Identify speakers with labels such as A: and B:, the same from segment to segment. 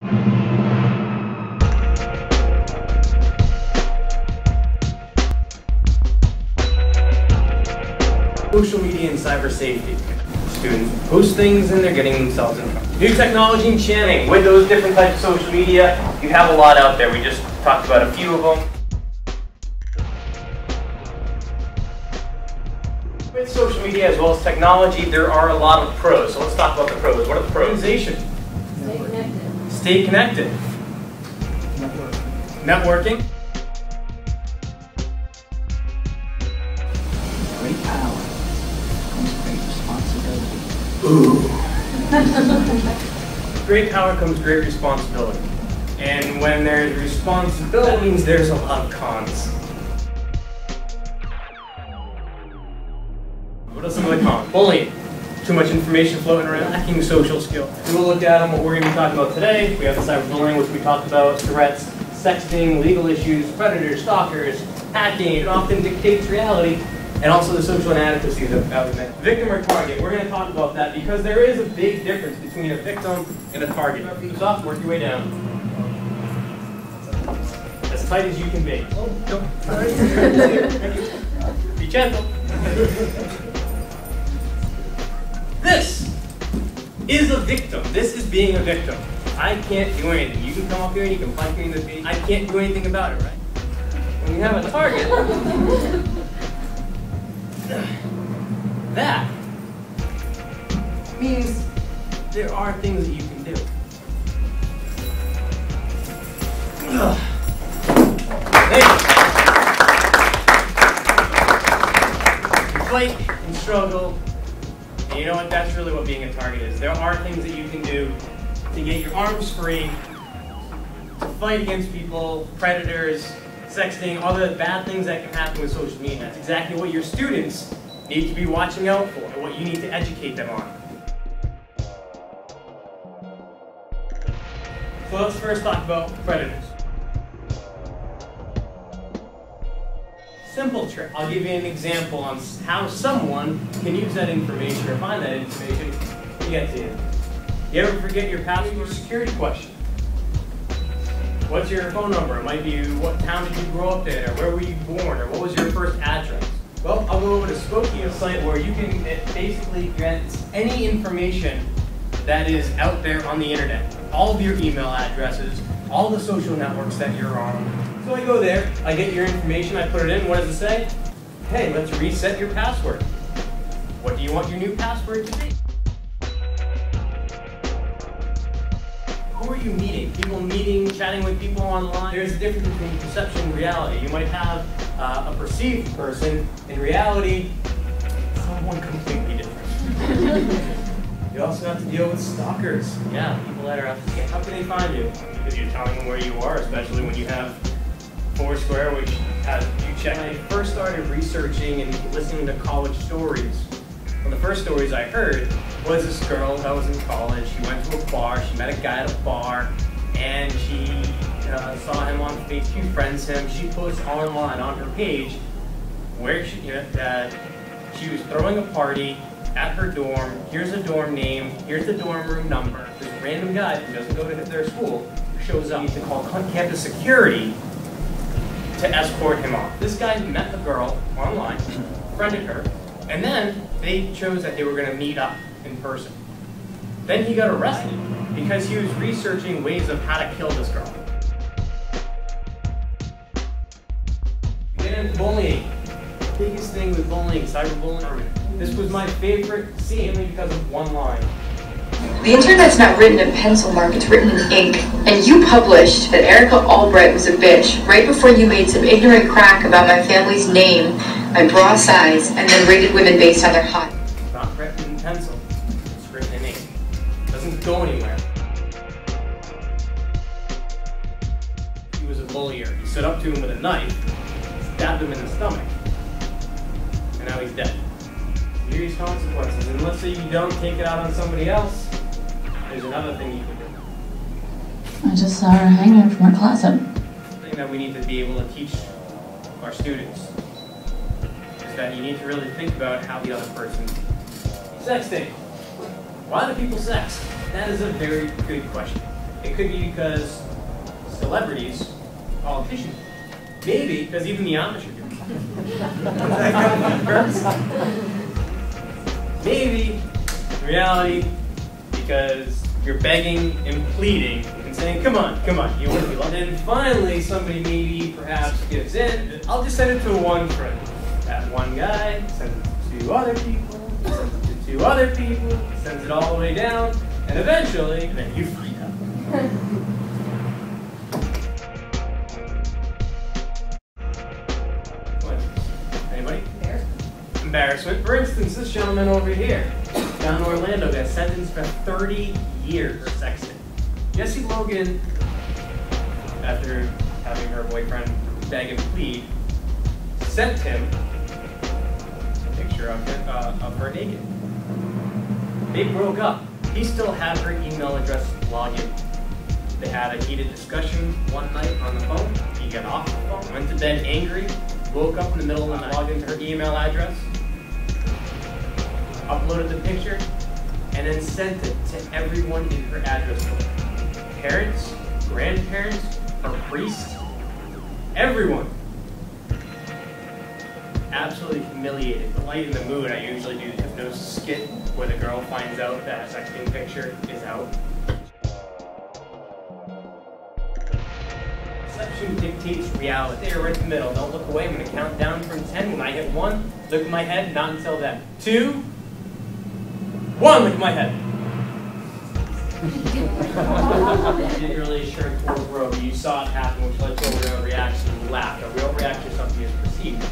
A: Social media and cyber safety. Students post things and they're getting themselves in trouble. New technology and channel. With those different types of social media, you have a lot out there. We just talked about a few of them. With social media as well as technology, there are a lot of pros. So let's talk about the pros. What are the pros? Stay connected. Stay connected. Networking.
B: Great power comes great responsibility.
A: Ooh. Great power comes great responsibility. And when there's responsibility, that means there's a lot of cons. What are some of the cons? Bullying. Too much information floating around, lacking social skills. We'll look at them, what we're going to be talking about today. We have the cyberbullying, which we talked about, threats, sexting, legal issues, predators, stalkers, hacking. It often dictates reality. And also the social inadequacy that we mentioned. Victim or target, we're going to talk about that because there is a big difference between a victim and a target. Stop, work your way down. As tight as you can be. Oh, don't. Be gentle. This is a victim. This is being a victim. I can't do anything. You can come up here and you can punch me in the face. I can't do anything about it, right? When you have a target, that means there are things that you can do. You fight and struggle, and you know what? That's really what being a target is. There are things that you can do to get your arms free, to fight against people, predators, sexting, all the bad things that can happen with social media. That's exactly what your students need to be watching out for, and what you need to educate them on. So let's first talk about predators. Simple trick. I'll give you an example on how someone can use that information or find that information to get to you. You ever forget your password? Your security question. What's your phone number? It might be what town did you grow up in, or where were you born, or what was your first address? Well, I'll go over to Spokane, a site where you can basically get any information that is out there on the internet. All of your email addresses, all the social networks that you're on. So I go there, I get your information, I put it in. What does it say? Hey, let's reset your password. What do you want your new password to be? Who are you meeting? People meeting, chatting with people online. There's a difference between perception and reality. You might have a perceived person. In reality, someone completely different. You also have to deal with stalkers. Yeah, people that are out to get. How can they find you? Because you're telling them where you are, especially when you have Foursquare, which has you check. When I first started researching and listening to college stories, one of the first stories I heard was this girl that was in college. She went to a bar, she met a guy at a bar, and she saw him on Facebook, she friends him. She posts online on her page where she was throwing a party at her dorm. Here's the dorm name, here's the dorm room number. This random guy who doesn't go to their school shows up. You need to call campus security to escort him off. This guy met the girl online, friended her, and then they chose that they were going to meet up in person. Then he got arrested because he was researching ways of how to kill this girl. Get into bullying. The biggest thing with bullying, cyberbullying. This was my favorite scene only because of one line.
C: The internet's not written in pencil mark, it's written in ink. And you published that Erica Albright was a bitch right before you made some ignorant crack about my family's name, my bra size, and then rated women based on their height.
A: It's not written in pencil, it's written in ink. It doesn't go anywhere. He was a bullier. He stood up to him with a knife, stabbed him in the stomach, and now he's dead. Serious consequences, and let's say you don't take it out on somebody else, there's another thing you can do.
D: I just saw her hanging from her closet.
A: The thing that we need to be able to teach our students is that you need to really think about how the other person. Sexting. Why do people sex? That is a very good question. It could be because celebrities, politicians, maybe because even the Amish are doing it. Maybe, in reality, because you're begging and pleading and saying, come on, you want to be loved. And finally, somebody maybe perhaps gives in. I'll just send it to one friend. That one guy sends it to 2 other people, sends it to 2 other people, sends it all the way down, and eventually, then you find out. Anybody? Embarrassment. For instance, this gentleman over here, down in Orlando, got sentenced for 30 years for sexting. Jessie Logan, after having her boyfriend beg and plead, sent him a picture of her naked. They broke up. He still had her email address login. They had a heated discussion one night on the phone. He got off the phone, went to bed angry, woke up in the middle of the night, logged into her email address, uploaded the picture, and then sent it to everyone in her address book. Parents, grandparents, her priest, everyone. Absolutely humiliated. The light in the mood, I usually do the hypnosis skit where the girl finds out that a sexting picture is out. Perception dictates reality. Stay right in the middle. Don't look away. I'm going to count down from 10. When I hit 1, look at my head. Not until then. 2, 1. Look at my head. You didn't really assure towards road. You saw it happen, which led to a real reaction. You laughed. A real reaction is something is perceived.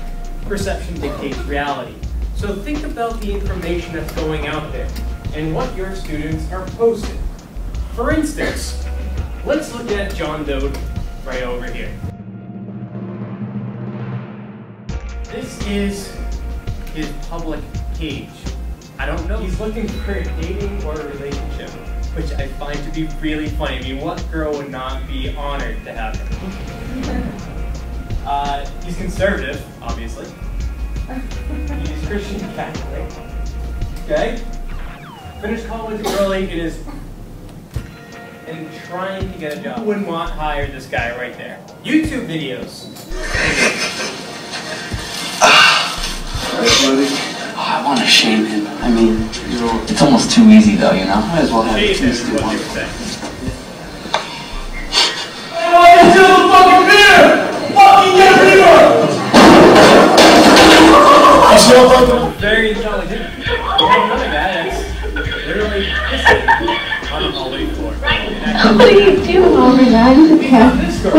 A: Perception dictates reality. So think about the information that's going out there and what your students are posting. For instance, let's look at John Doe right over here. This is his public page. I don't know. He's looking for a dating or a relationship, which I find to be really funny. I mean, what girl would not be honored to have him? He's conservative, obviously. He's Christian Catholic. Okay? Finished college early and trying to get a job. Who wouldn't want to hire this guy right there? YouTube videos.
B: I want to shame him. I mean, it's almost too easy though, you know? Might as well have it
A: Is what you were saying. Very intelligent. We have another guy that's literally pissing on the hallway floor.
D: What are you doing over there?
A: This girl.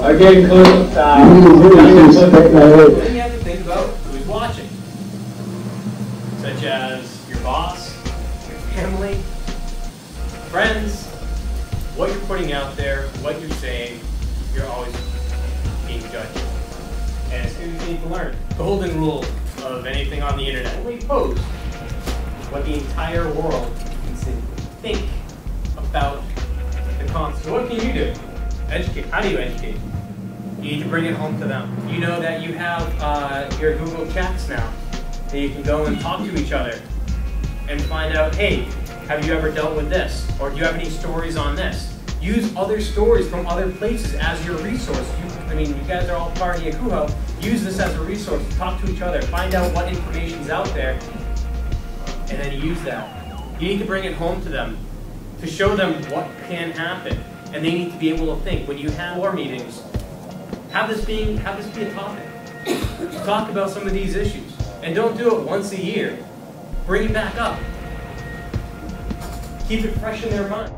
E: Again, close.
A: Then you have to think about who's watching, such as your boss, your family, friends, what you're putting out there, what you're saying. You're always being judged. And students need to learn. Golden rule of anything on the internet. Only post what the entire world can think about the concept. So what can you do? Educate. How do you educate? You need to bring it home to them. You know that you have your Google Chats now that you can go and talk to each other and find out, hey, have you ever dealt with this? Or do you have any stories on this? Use other stories from other places as your resource. You guys are all part of NEACUHO. Use this as a resource. Talk to each other. Find out what information's out there, and then use that. You need to bring it home to them to show them what can happen, and they need to be able to think. When you have war meetings, have this be a topic. Talk about some of these issues, and don't do it once a year. Bring it back up. Keep it fresh in their mind.